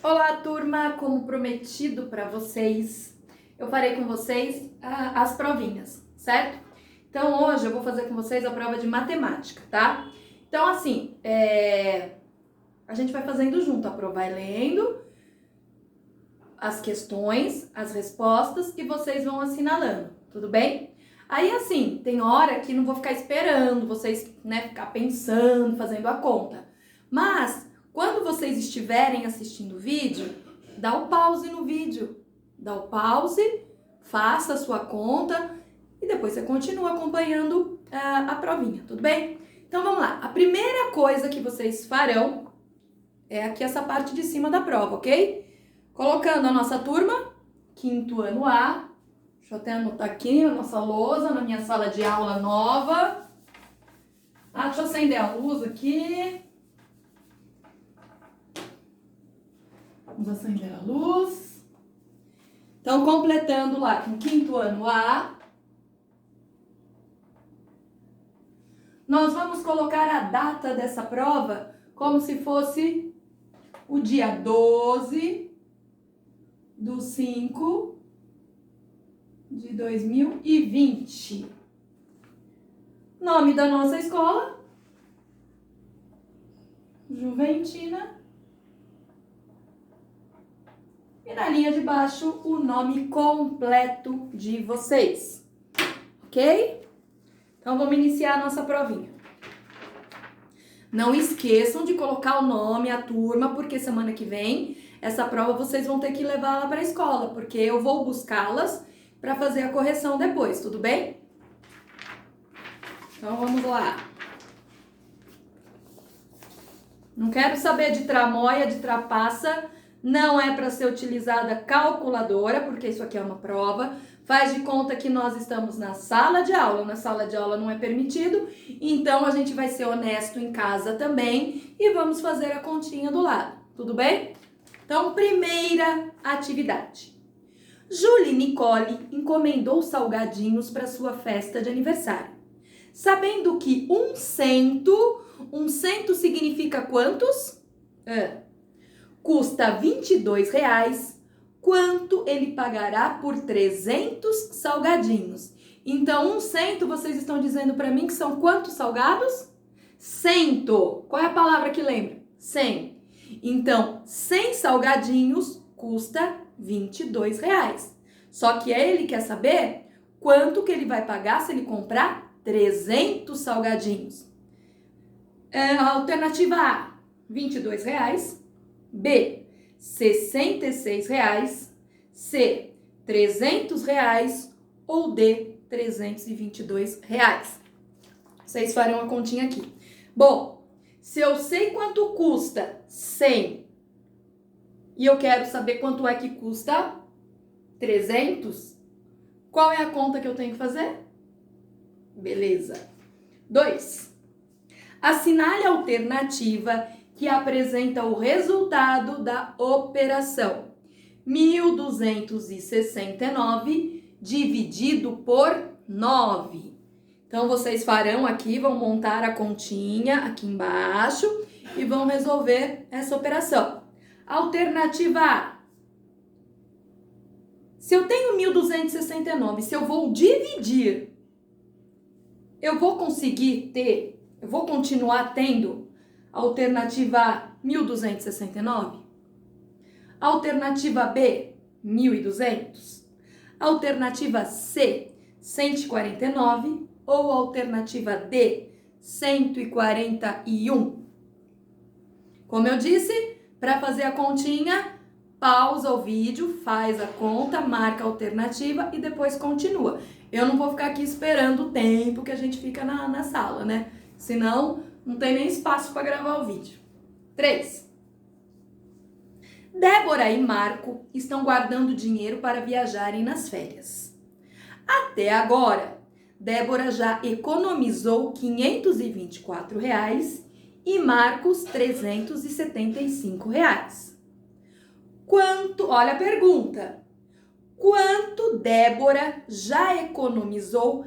Olá, turma! Como prometido para vocês, eu farei com vocês as provinhas, certo? Então, hoje eu vou fazer com vocês a prova de matemática, tá? Então, assim, a gente vai fazendo junto, a prova vai lendo as questões, as respostas e vocês vão assinalando, tudo bem? Aí, assim, tem hora que não vou ficar esperando vocês, né, ficar pensando, fazendo a conta. Mas, quando vocês estiverem assistindo o vídeo, dá o pause no vídeo. Dá o pause, faça a sua conta e depois você continua acompanhando a provinha, tudo bem? Então, vamos lá. A primeira coisa que vocês farão é aqui essa parte de cima da prova, ok? Colocando a nossa turma, quinto ano A. Deixa eu até anotar aqui a nossa lousa na minha sala de aula nova. Deixa eu acender a luz aqui. Vamos acender a luz. Então, completando lá com quinto ano A. Nós vamos colocar a data dessa prova como se fosse o dia 12/5/2020. Nome da nossa escola: Juventina. E na linha de baixo, o nome completo de vocês. Ok? Então, vamos iniciar a nossa provinha. Não esqueçam de colocar o nome, a turma, porque semana que vem, essa prova vocês vão ter que levá-la para a escola, porque eu vou buscá-las para fazer a correção depois, tudo bem? Então, vamos lá. Não quero saber de tramóia, de trapaça. Não é para ser utilizada calculadora, porque isso aqui é uma prova. Faz de conta que nós estamos na sala de aula. Na sala de aula não é permitido, então a gente vai ser honesto em casa também e vamos fazer a continha do lado, tudo bem? Então, primeira atividade. Julie Nicole encomendou salgadinhos para sua festa de aniversário. Sabendo que um cento significa quantos? Custa R$22, quanto ele pagará por 300 salgadinhos? Então, 100, vocês estão dizendo para mim que são quantos salgados? 100. Qual é a palavra que lembra? 100. Então, 100 salgadinhos custa R$22. Só que ele quer saber quanto que ele vai pagar se ele comprar 300 salgadinhos. Alternativa A, R$22. B, R$66, C, R$300 ou D, R$322. Vocês farão a continha aqui. Bom, se eu sei quanto custa 100 e eu quero saber quanto é que custa 300, qual é a conta que eu tenho que fazer? Beleza. 2. Assinale a alternativa que apresenta o resultado da operação. 1.269 dividido por 9. Então, vocês farão aqui, vão montar a continha aqui embaixo e vão resolver essa operação. Alternativa A. Se eu tenho 1.269, se eu vou dividir, eu vou continuar tendo alternativa A, 1.269. Alternativa B, 1.200. Alternativa C, 149. Ou alternativa D, 141. Como eu disse, para fazer a continha, pausa o vídeo, faz a conta, marca a alternativa e depois continua. Eu não vou ficar aqui esperando o tempo que a gente fica na sala, né? Senão, não tem nem espaço para gravar o vídeo. 3. Débora e Marco estão guardando dinheiro para viajarem nas férias. Até agora, Débora já economizou R$524 e Marcos R$375. Olha a pergunta. Quanto Débora já economizou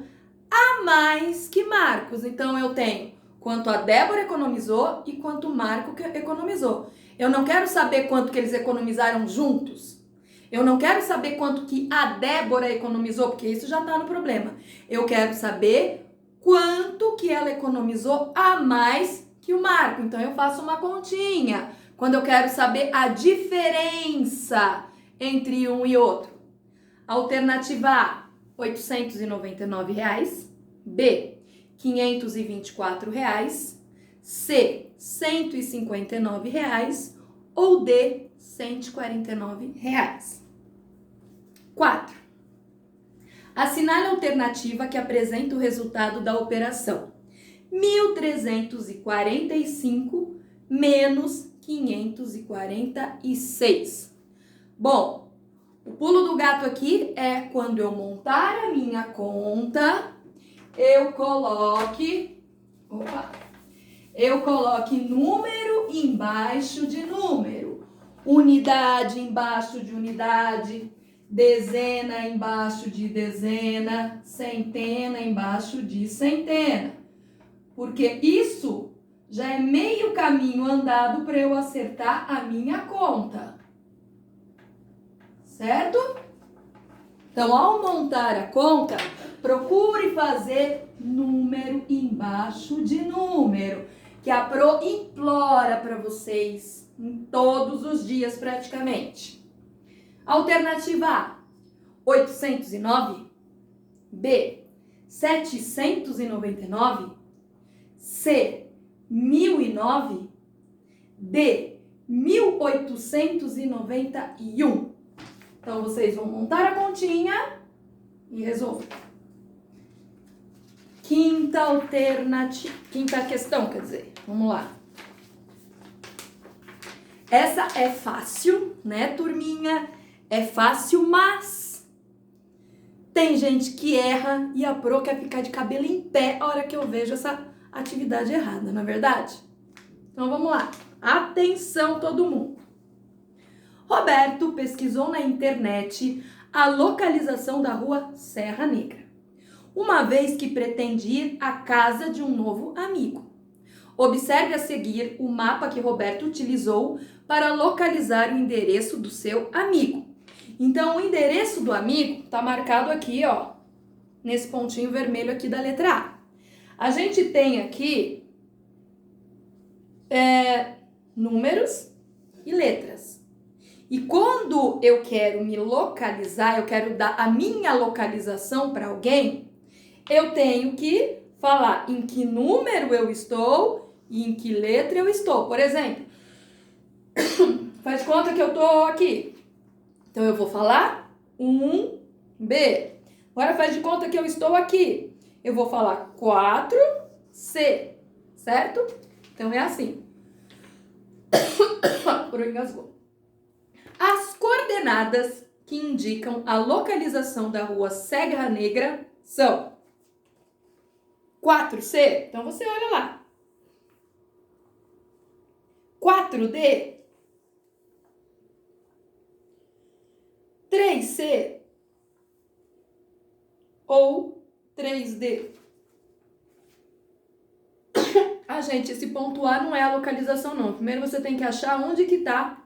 a mais que Marcos? Então, eu tenho quanto a Débora economizou e quanto o Marco economizou. Eu não quero saber quanto que eles economizaram juntos. Eu não quero saber quanto que a Débora economizou, porque isso já tá no problema. Eu quero saber quanto que ela economizou a mais que o Marco. Então eu faço uma continha quando eu quero saber a diferença entre um e outro. Alternativa A, R$ 899. B, R$ 524. C, R$ 159. Ou D, R$ 149. 4. Assinale a alternativa que apresenta o resultado da operação. 1.345 menos 546. Bom, o pulo do gato aqui é quando eu montar a minha conta, eu coloque número embaixo de número, unidade embaixo de unidade, dezena embaixo de dezena, centena embaixo de centena. Porque isso já é meio caminho andado para eu acertar a minha conta. Certo? Então, ao montar a conta, procure fazer número embaixo de número, que a Pro implora para vocês em todos os dias praticamente. Alternativa A, 809. B, 799. C, 1009. D, 1891. Então, vocês vão montar a continha e resolver. Quinta questão, quer dizer. Vamos lá. Essa é fácil, né, turminha? É fácil, mas tem gente que erra e a Pro quer ficar de cabelo em pé a hora que eu vejo essa atividade errada, não é verdade? Então, vamos lá. Atenção, todo mundo. Roberto pesquisou na internet a localização da rua Serra Negra, uma vez que pretende ir à casa de um novo amigo. Observe a seguir o mapa que Roberto utilizou para localizar o endereço do seu amigo. Então, o endereço do amigo está marcado aqui, ó, nesse pontinho vermelho aqui da letra A. A gente tem aqui números e letras. E quando eu quero me localizar, eu quero dar a minha localização para alguém, eu tenho que falar em que número eu estou e em que letra eu estou. Por exemplo, faz conta que eu estou aqui. Então, eu vou falar 1B. Agora, faz de conta que eu estou aqui. Eu vou falar 4C, certo? Então, é assim. Por engasgou. As coordenadas que indicam a localização da rua Serra Negra são 4C, então você olha lá. 4D, 3C ou 3D. Gente, esse ponto A não é a localização, não. Primeiro você tem que achar onde que tá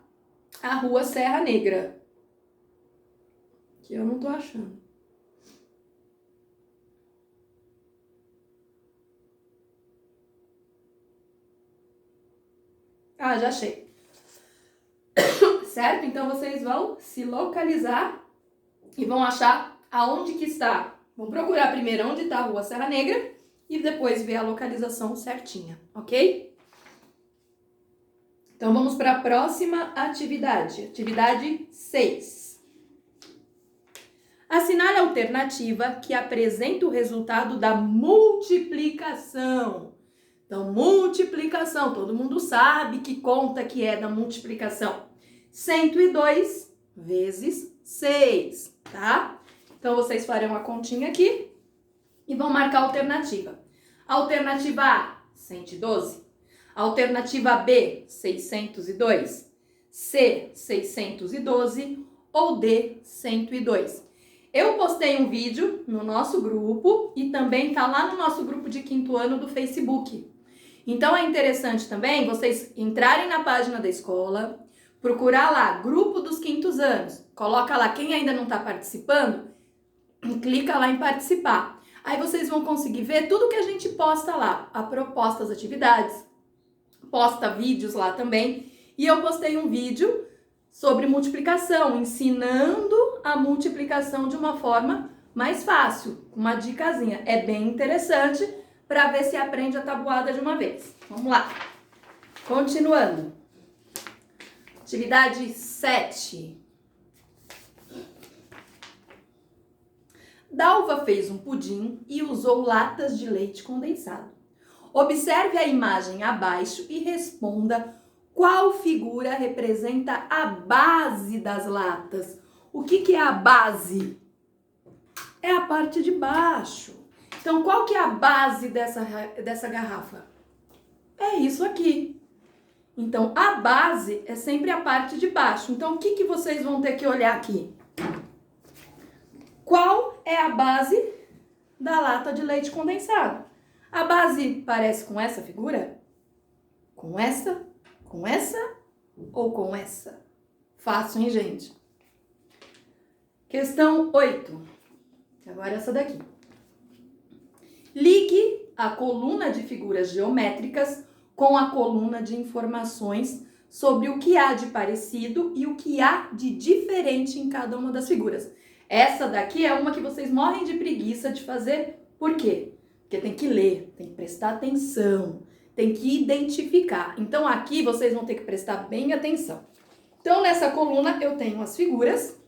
a rua Serra Negra. Que eu não tô achando. Já achei. Certo? Então, vocês vão se localizar e vão achar aonde que está. Vão procurar primeiro onde está a rua Serra Negra e depois ver a localização certinha, ok? Então, vamos para a próxima atividade. Atividade 6. Assinale a alternativa que apresenta o resultado da multiplicação. Então, multiplicação, todo mundo sabe que conta que é da multiplicação. 102 vezes 6, tá? Então, vocês farão a continha aqui e vão marcar a alternativa. Alternativa A, 112. Alternativa B, 602. C, 612 ou D, 102. Eu postei um vídeo no nosso grupo e também tá lá no nosso grupo de 5º ano do Facebook. Então é interessante também vocês entrarem na página da escola, procurar lá, grupo dos quintos anos, coloca lá quem ainda não está participando, clica lá em participar. Aí vocês vão conseguir ver tudo que a gente posta lá, a proposta das atividades, posta vídeos lá também. E eu postei um vídeo sobre multiplicação, ensinando a multiplicação de uma forma mais fácil, uma dicasinha. É bem interessante para ver se aprende a tabuada de uma vez. Vamos lá. Continuando. Atividade 7. Dalva fez um pudim e usou latas de leite condensado. Observe a imagem abaixo e responda qual figura representa a base das latas. O que é a base? É a parte de baixo. Então, qual que é a base dessa garrafa? É isso aqui. Então, a base é sempre a parte de baixo. Então, o que vocês vão ter que olhar aqui? Qual é a base da lata de leite condensado? A base parece com essa figura? Com essa? Com essa? Ou com essa? Fácil, hein, gente? Questão 8. Agora essa daqui. Ligue a coluna de figuras geométricas com a coluna de informações sobre o que há de parecido e o que há de diferente em cada uma das figuras. Essa daqui é uma que vocês morrem de preguiça de fazer. Por quê? Porque tem que ler, tem que prestar atenção, tem que identificar. Então aqui vocês vão ter que prestar bem atenção. Então nessa coluna eu tenho as figuras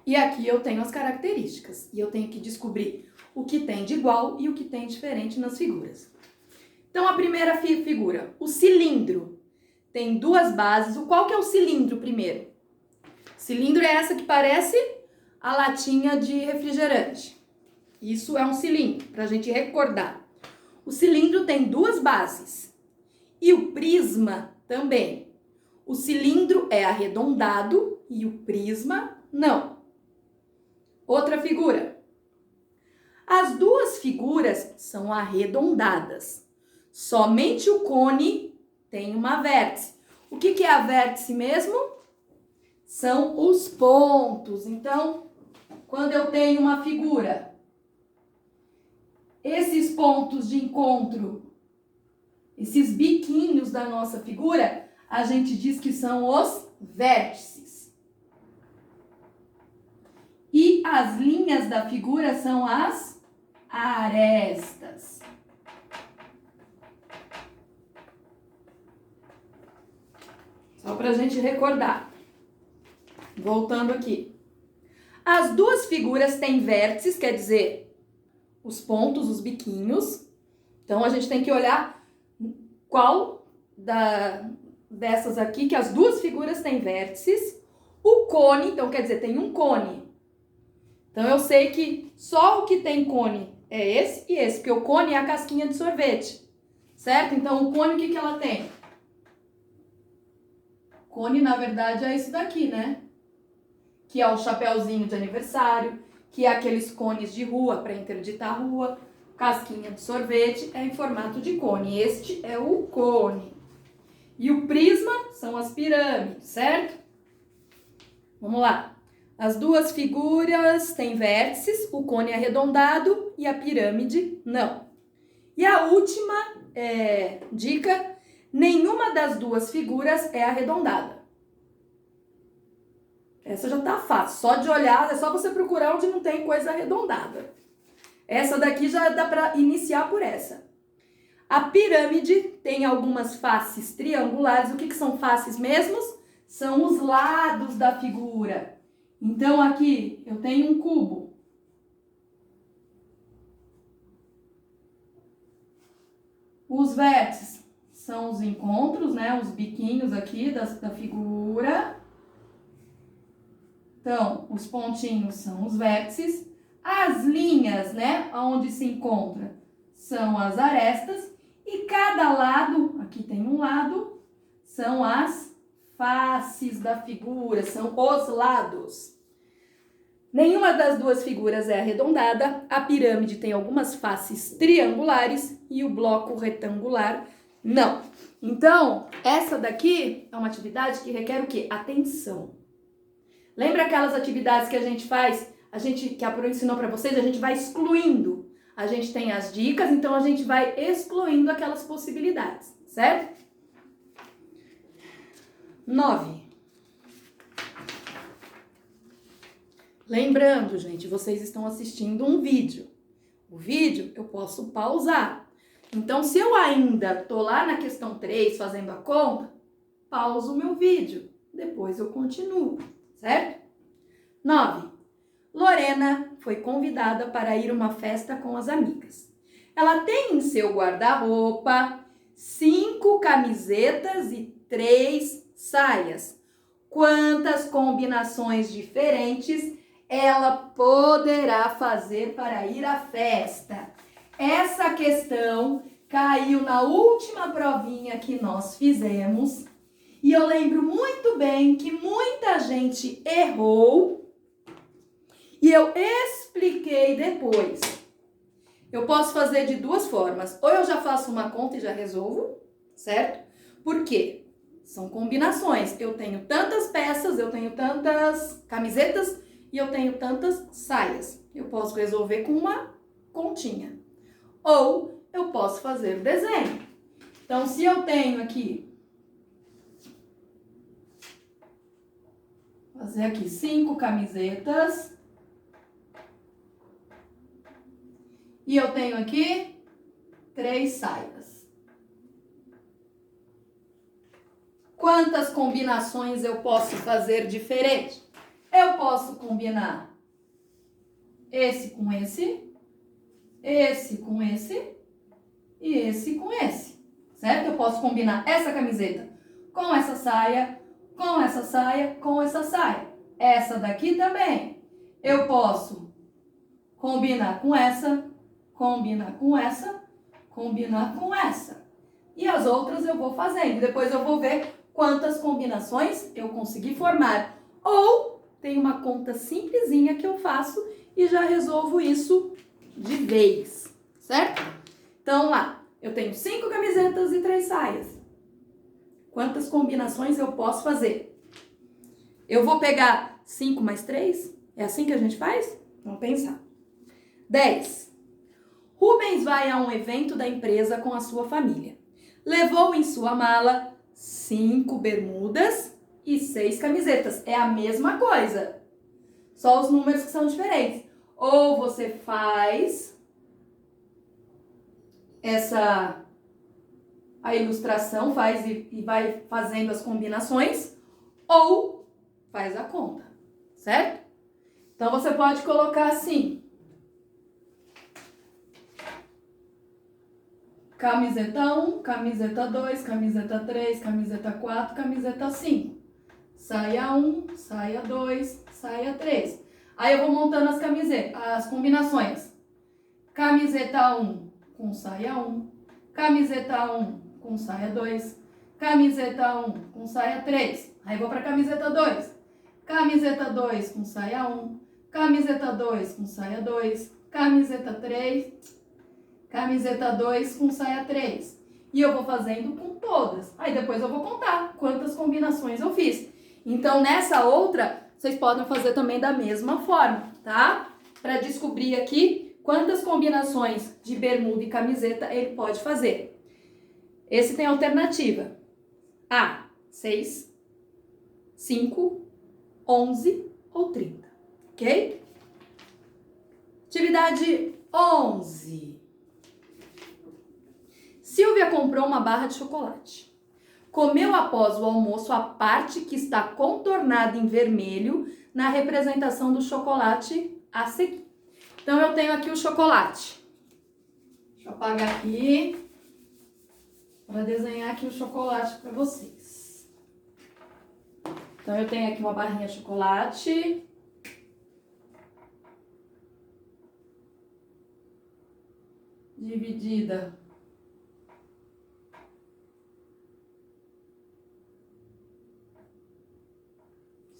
e aqui eu tenho as características. E eu tenho que descobrir o que tem de igual e o que tem diferente nas figuras. Então a primeira figura, o cilindro, tem duas bases. Qual que é o cilindro primeiro? Cilindro é essa que parece a latinha de refrigerante. Isso é um cilindro, para a gente recordar. O cilindro tem duas bases. E o prisma também. O cilindro é arredondado e o prisma não. Outra figura. As duas figuras são arredondadas. Somente o cone tem uma vértice. O que é a vértice mesmo? São os pontos. Então, quando eu tenho uma figura, esses pontos de encontro, esses biquinhos da nossa figura, a gente diz que são os vértices. E as linhas da figura são as arestas. Só para a gente recordar. Voltando aqui. As duas figuras têm vértices, quer dizer, os pontos, os biquinhos. Então, a gente tem que olhar qual dessas aqui, que as duas figuras têm vértices. O cone, então, quer dizer, tem um cone. Então, eu sei que só o que tem cone é esse e esse, porque o cone é a casquinha de sorvete, certo? Então, o cone, o que ela tem? Cone, na verdade, é esse daqui, né? Que é o chapéuzinho de aniversário, que é aqueles cones de rua para interditar a rua, casquinha de sorvete é em formato de cone. Este é o cone. E o prisma são as pirâmides, certo? Vamos lá. As duas figuras têm vértices, o cone é arredondado e a pirâmide não. E a última dica, nenhuma das duas figuras é arredondada. Essa já tá fácil, só de olhar, é só você procurar onde não tem coisa arredondada. Essa daqui já dá para iniciar por essa. A pirâmide tem algumas faces triangulares. O que são faces mesmos? São os lados da figura. Então aqui eu tenho um cubo. Os vértices são os encontros, né? Os biquinhos aqui da figura. Então, os pontinhos são os vértices. As linhas, né, onde se encontra, são as arestas. E cada lado, aqui tem um lado, são as faces da figura, são os lados. Nenhuma das duas figuras é arredondada, a pirâmide tem algumas faces triangulares e o bloco retangular não. Então, essa daqui é uma atividade que requer o quê? Atenção. Lembra aquelas atividades que a gente faz, que a Pro ensinou para vocês, a gente vai excluindo. A gente tem as dicas, então a gente vai excluindo aquelas possibilidades, certo? 9. Lembrando, gente, vocês estão assistindo um vídeo. O vídeo eu posso pausar. Então, se eu ainda tô lá na questão 3 fazendo a conta, pauso o meu vídeo. Depois eu continuo, certo? 9. Lorena foi convidada para ir a uma festa com as amigas. Ela tem em seu guarda-roupa 5 camisetas e 3 saias. Quantas combinações diferentes ela poderá fazer para ir à festa? Essa questão caiu na última provinha que nós fizemos e eu lembro muito bem que muita gente errou e eu expliquei depois. Eu posso fazer de duas formas. Ou eu já faço uma conta e já resolvo, certo? Por quê? São combinações. Eu tenho tantas peças, eu tenho tantas camisetas e eu tenho tantas saias. Eu posso resolver com uma continha. Ou eu posso fazer o desenho. Então, se eu tenho aqui, fazer aqui 5 camisetas e eu tenho aqui 3 saias. Quantas combinações eu posso fazer diferente? Eu posso combinar esse com esse com esse e esse com esse, certo? Eu posso combinar essa camiseta com essa saia, com essa saia, com essa saia. Essa daqui também. Eu posso combinar com essa, combinar com essa, combinar com essa. E as outras eu vou fazendo. Depois eu vou ver quantas combinações eu consegui formar. Ou tem uma conta simplesinha que eu faço e já resolvo isso de vez, certo? Então lá, eu tenho 5 camisetas e 3 saias. Quantas combinações eu posso fazer? Eu vou pegar 5 mais 3? É assim que a gente faz? Vamos pensar. 10. Rubens vai a um evento da empresa com a sua família. Levou em sua mala 5 bermudas e 6 camisetas. É a mesma coisa. Só os números que são diferentes. Ou você faz a ilustração, faz e vai fazendo as combinações, ou faz a conta, certo? Então, você pode colocar assim. Camiseta 1, camiseta 2, camiseta 3, camiseta 4, camiseta 5. Saia 1, saia 2, saia 3. Aí eu vou montando as camisetas, as combinações. Camiseta 1 com saia 1, camiseta 1 com saia 2, camiseta 1 com saia 3. Aí vou para camiseta 2. Camiseta 2 com saia 1, camiseta 2 com saia 2, camiseta 3, camiseta 2 com saia 3. E eu vou fazendo com todas. Aí depois eu vou contar quantas combinações eu fiz. Então, nessa outra, vocês podem fazer também da mesma forma, tá? Para descobrir aqui quantas combinações de bermuda e camiseta ele pode fazer. Esse tem alternativa. A, 6, 5, 11 ou 30, ok? Atividade 11. Silvia comprou uma barra de chocolate. Comeu após o almoço a parte que está contornada em vermelho na representação do chocolate a seguir. Então, eu tenho aqui o chocolate. Deixa eu apagar aqui para desenhar aqui o chocolate para vocês. Então, eu tenho aqui uma barrinha de chocolate. Dividida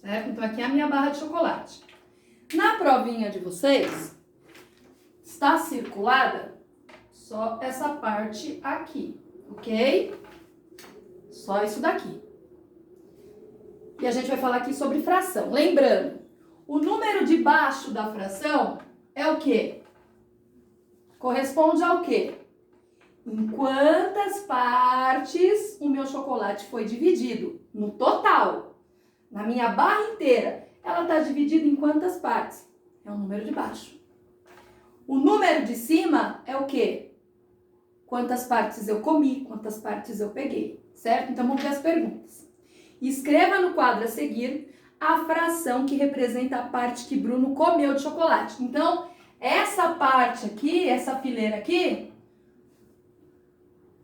certo? Então, aqui é a minha barra de chocolate. Na provinha de vocês, está circulada só essa parte aqui, ok? Só isso daqui. E a gente vai falar aqui sobre fração. Lembrando, o número de baixo da fração é o quê? Corresponde ao quê? Em quantas partes o meu chocolate foi dividido? No total. Na minha barra inteira, ela está dividida em quantas partes? É o número de baixo. O número de cima é o quê? Quantas partes eu comi, quantas partes eu peguei, certo? Então, vamos ver as perguntas. Escreva no quadro a seguir a fração que representa a parte que Bruno comeu de chocolate. Então, essa parte aqui, essa fileira aqui,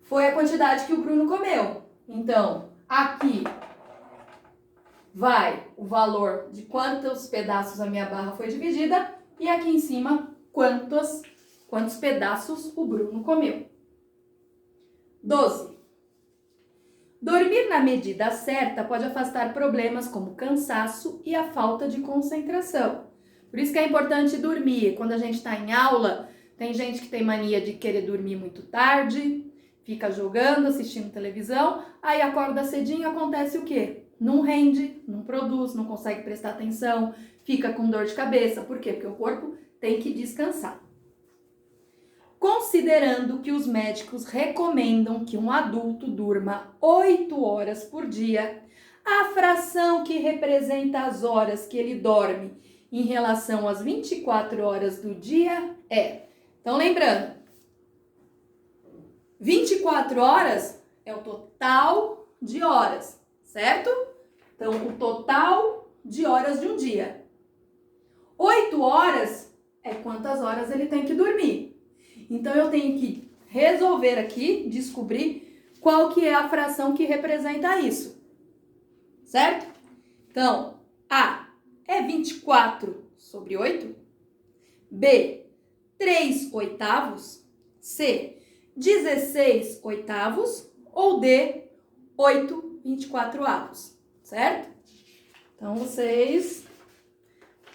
foi a quantidade que o Bruno comeu. Então, aqui vai o valor de quantos pedaços a minha barra foi dividida e aqui em cima, quantos pedaços o Bruno comeu. 12. Dormir na medida certa pode afastar problemas como cansaço e a falta de concentração. Por isso que é importante dormir. Quando a gente está em aula, tem gente que tem mania de querer dormir muito tarde, fica jogando, assistindo televisão, aí acorda cedinho, acontece o quê? Não rende, não produz, não consegue prestar atenção, fica com dor de cabeça. Por quê? Porque o corpo tem que descansar. Considerando que os médicos recomendam que um adulto durma 8 horas por dia, a fração que representa as horas que ele dorme em relação às 24 horas do dia é... Então, lembrando, 24 horas é o total de horas, certo? Então, o total de horas de um dia. 8 horas é quantas horas ele tem que dormir. Então, eu tenho que resolver aqui, descobrir qual que é a fração que representa isso, certo? Então, A é 24 sobre 8. B, 3 oitavos. C, 16 oitavos. Ou D, 8 24avos, certo? Então, vocês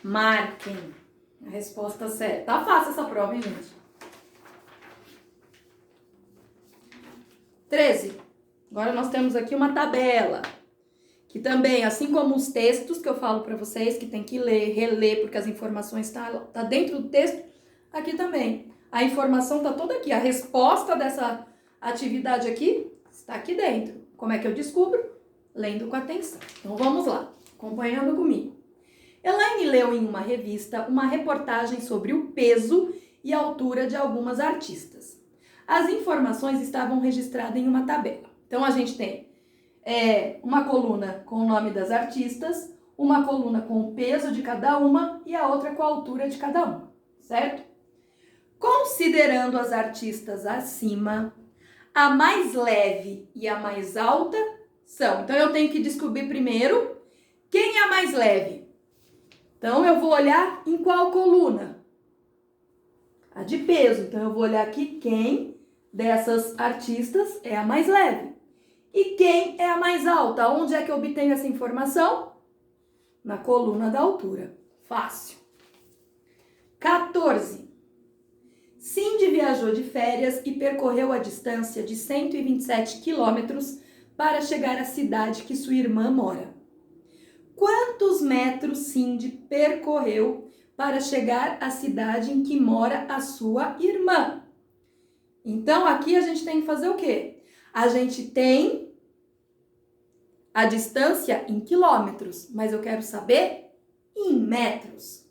marquem a resposta certa. Tá fácil essa prova, hein, gente? 13. Agora nós temos aqui uma tabela, que também, assim como os textos que eu falo para vocês, que tem que ler, reler, porque as informações tá dentro do texto, aqui também. A informação tá toda aqui. A resposta dessa atividade aqui está aqui dentro. Como é que eu descubro? Lendo com atenção. Então vamos lá, acompanhando comigo. Elaine leu em uma revista uma reportagem sobre o peso e a altura de algumas artistas. As informações estavam registradas em uma tabela. Então, a gente tem uma coluna com o nome das artistas, uma coluna com o peso de cada uma e a outra com a altura de cada uma, certo? Considerando as artistas acima, a mais leve e a mais alta são. Então, eu tenho que descobrir primeiro quem é a mais leve. Então, eu vou olhar em qual coluna? A de peso. Então, eu vou olhar aqui quem dessas artistas é a mais leve. E quem é a mais alta? Onde é que eu obtenho essa informação? Na coluna da altura. Fácil. 14. Cindy viajou de férias e percorreu a distância de 127 quilômetros para chegar à cidade que sua irmã mora. Quantos metros Cindy percorreu para chegar à cidade em que mora a sua irmã? Então, aqui a gente tem que fazer o quê? A gente tem a distância em quilômetros, mas eu quero saber em metros.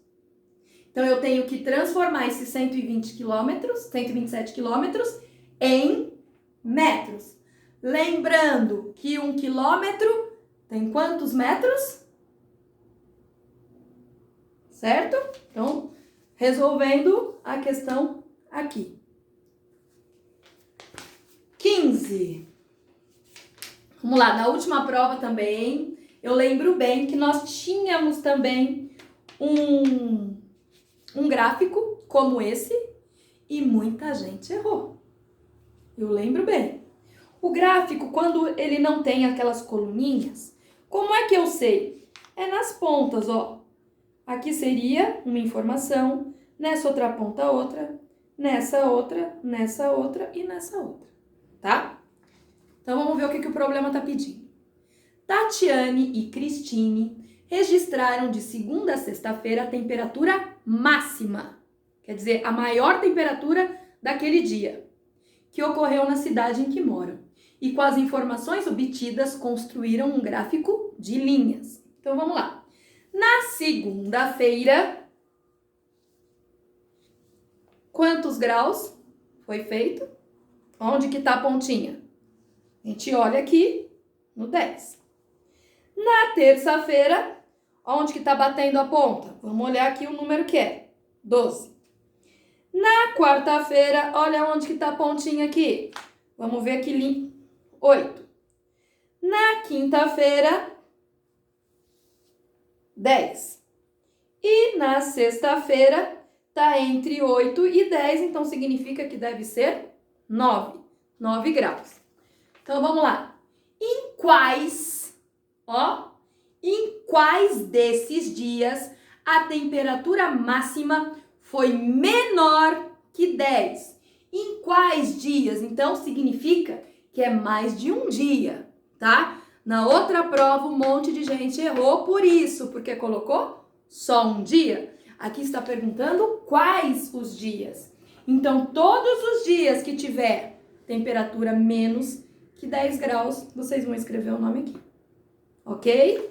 Então, eu tenho que transformar esses 127 quilômetros em metros. Lembrando que 1 quilômetro tem quantos metros? Certo? Então, resolvendo a questão aqui. 15. Vamos lá, na última prova também, eu lembro bem que nós tínhamos também um gráfico como esse e muita gente errou. Eu lembro bem. O gráfico, quando ele não tem aquelas coluninhas, como é que eu sei? É nas pontas, ó. Aqui seria uma informação, nessa outra ponta outra, nessa outra e nessa outra, tá? Então vamos ver o que o problema está pedindo. Tatiane e Cristine registraram de segunda a sexta-feira a temperatura máxima, quer dizer, a maior temperatura daquele dia, que ocorreu na cidade em que moram. E com as informações obtidas, construíram um gráfico de linhas. Então vamos lá. Na segunda-feira, quantos graus foi feito? Onde que tá a pontinha? A gente olha aqui no 10. Na terça-feira, onde que tá batendo a ponta? Vamos olhar aqui o número que é 12. Na quarta-feira, olha onde que tá a pontinha aqui. Vamos ver aqui, 8. Na quinta-feira, 10. E na sexta-feira, tá entre 8 e 10, então significa que deve ser 9. 9 graus. Então, vamos lá. Em quais desses dias a temperatura máxima foi menor que 10? Em quais dias? Então, significa que é mais de um dia, tá? Na outra prova, um monte de gente errou por isso, porque colocou só um dia. Aqui está perguntando quais os dias. Então, todos os dias que tiver temperatura menos que 10 graus, vocês vão escrever o nome aqui. Ok?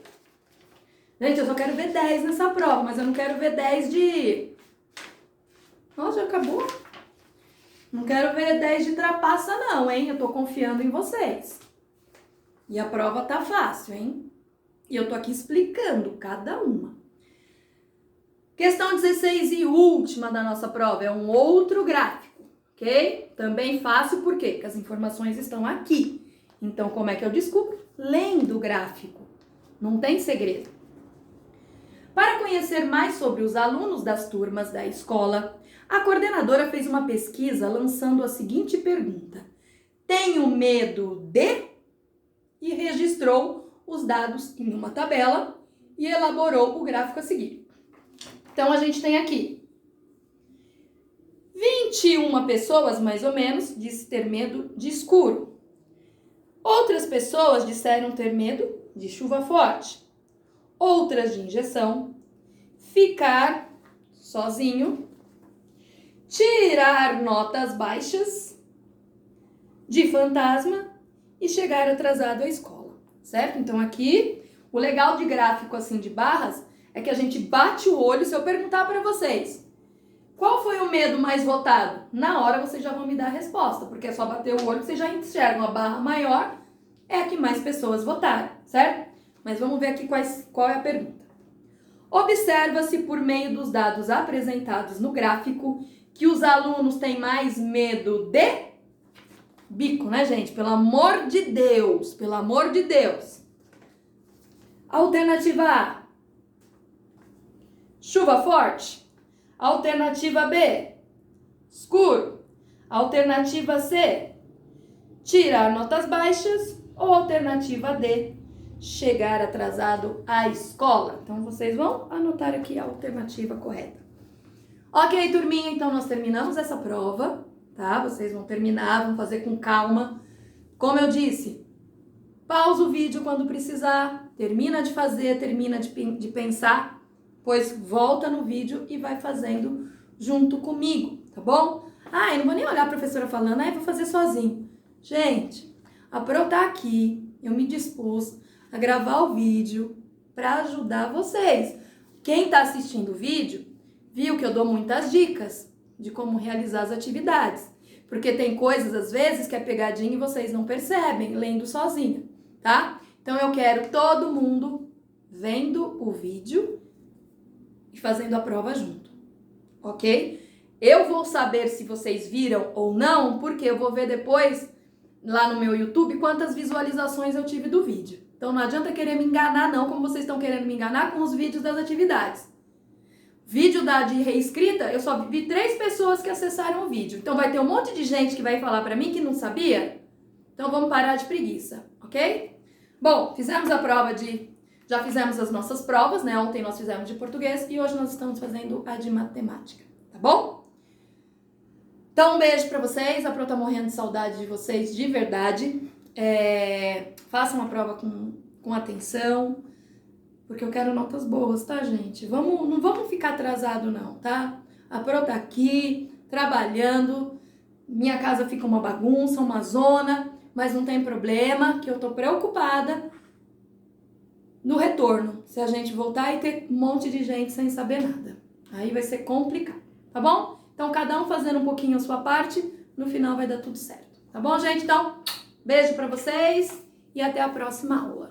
Gente, eu só quero ver 10 nessa prova, mas eu não quero ver 10 de... Nossa, já acabou? Não quero ver 10 de trapaça não, hein? Eu tô confiando em vocês. E a prova tá fácil, hein? E eu tô aqui explicando cada uma. Questão 16 e última da nossa prova é um outro gráfico, ok? Também fácil, por quê? Porque as informações estão aqui. Então, como é que eu descubro? Lendo o gráfico. Não tem segredo. Para conhecer mais sobre os alunos das turmas da escola, a coordenadora fez uma pesquisa lançando a seguinte pergunta: tenho medo de... E registrou os dados em uma tabela e elaborou o gráfico a seguir. Então, a gente tem aqui 21 pessoas, mais ou menos, disse ter medo de escuro. Outras pessoas disseram ter medo de chuva forte. Outras de injeção, ficar sozinho, tirar notas baixas, de fantasma e chegar atrasado à escola, certo? Então aqui, o legal de gráfico assim de barras é que a gente bate o olho. Se eu perguntar para vocês, qual foi o medo mais votado? Na hora vocês já vão me dar a resposta, porque é só bater o olho que vocês já enxergam. A barra maior é a que mais pessoas votaram, certo? Mas vamos ver aqui qual é a pergunta. Observa-se por meio dos dados apresentados no gráfico que os alunos têm mais medo de... bico, né, gente? Pelo amor de Deus, pelo amor de Deus. Alternativa A, chuva forte. Alternativa B, escuro. Alternativa C, tirar notas baixas. Ou alternativa D, chegar atrasado à escola. Então, vocês vão anotar aqui a alternativa correta. Ok, turminha, então nós terminamos essa prova, tá? Vocês vão terminar, vão fazer com calma. Como eu disse, pausa o vídeo quando precisar, termina de fazer, termina de pensar, pois volta no vídeo e vai fazendo junto comigo, tá bom? Eu não vou nem olhar a professora falando, vou fazer sozinho. Gente, a Pro tá aqui, eu me dispus a gravar o vídeo para ajudar vocês. Quem tá assistindo o vídeo viu que eu dou muitas dicas de como realizar as atividades. Porque tem coisas, às vezes, que é pegadinha e vocês não percebem, lendo sozinha, tá? Então, eu quero todo mundo vendo o vídeo e fazendo a prova junto, ok? Eu vou saber se vocês viram ou não, porque eu vou ver depois, lá no meu YouTube, quantas visualizações eu tive do vídeo. Então, não adianta querer me enganar, não, como vocês estão querendo me enganar com os vídeos das atividades. Vídeo de reescrita, eu só vi 3 pessoas que acessaram o vídeo. Então, vai ter um monte de gente que vai falar pra mim que não sabia. Então, vamos parar de preguiça, ok? Bom, fizemos a prova de Já fizemos as nossas provas, né? Ontem nós fizemos de português e hoje nós estamos fazendo a de matemática, tá bom? Então, um beijo pra vocês. A Pro tá morrendo de saudade de vocês, de verdade. Façam a prova com atenção, porque eu quero notas boas, tá, gente? Não vamos ficar atrasado, não, tá? A Pro tá aqui, trabalhando. Minha casa fica uma bagunça, uma zona, mas não tem problema, que eu tô preocupada no retorno. Se a gente voltar e ter um monte de gente sem saber nada. Aí vai ser complicado, tá bom? Então, cada um fazendo um pouquinho a sua parte, no final vai dar tudo certo. Tá bom, gente? Então, beijo pra vocês e até a próxima aula.